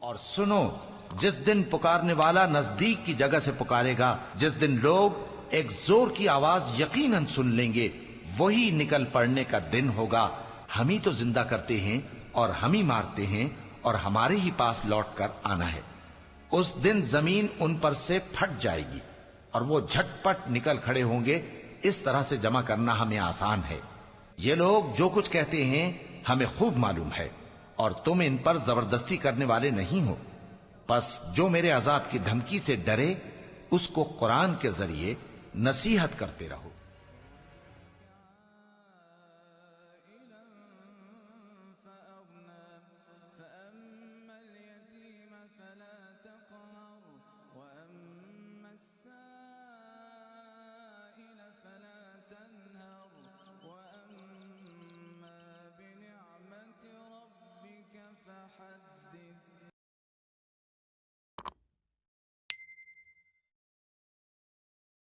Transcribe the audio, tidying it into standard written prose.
और सुनो, जिस दिन पुकारने वाला नजदीक की जगह से पुकारेगा, जिस दिन लोग एक जोर की आवाज यकीनन सुन लेंगे, वही निकल पड़ने का दिन होगा। हम ही तो जिंदा करते हैं और हम ही मारते हैं और हमारे ही पास लौट कर आना है। उस दिन जमीन उन पर से फट जाएगी और वो झटपट निकल खड़े होंगे। इस तरह से जमा करना हमें आसान है। ये लोग जो कुछ कहते हैं हमें खूब मालूम है और तुम इन पर जबरदस्ती करने वाले नहीं हो। बस जो मेरे अजाब की धमकी से डरे उसको कुरान के जरिए नसीहत करते रहो।